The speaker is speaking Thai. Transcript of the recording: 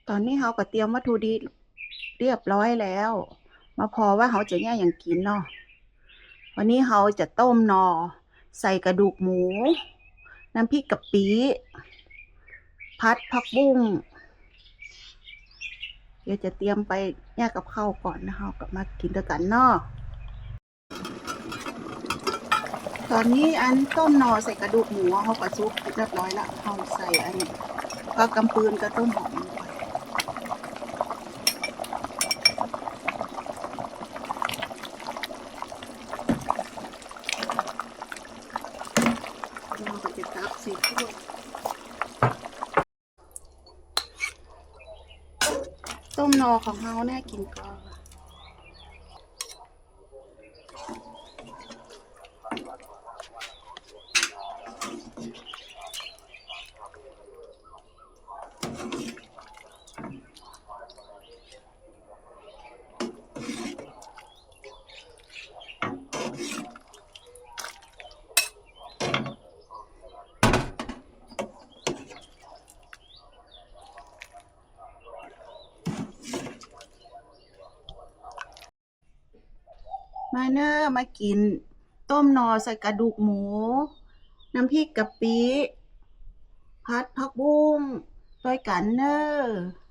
ตอนนี้เราก็เตรียมวัตถุดิบเรียบร้อยแล้ว มาพอว่าเราจะแย่อย่างกินเนาะวันนี้เราจะต้มหน่อใส่กระดูกหมู น้ำพริกกะปิพัดผักบุ้งเดี๋ยวจะเตรียมไปแยกกับข้าวก่อนนะเรากลับมากินด้วยกันเนาะตอนนี้อันต้มหน่อใส่กระดูกหมูเขาก็ซุปเรียบร้อยละเขาใส่อันนี้ก็กำปืนกับต้นหอมเราก็จะตักใส่ถ้วยต้มหน่อของเราแน่กินก่อนมาเนอะมากินต้มหน่อใส่กระดูกหมูน้ำพริกกะปิพัดผักบุ้งด้วยกันเนอะ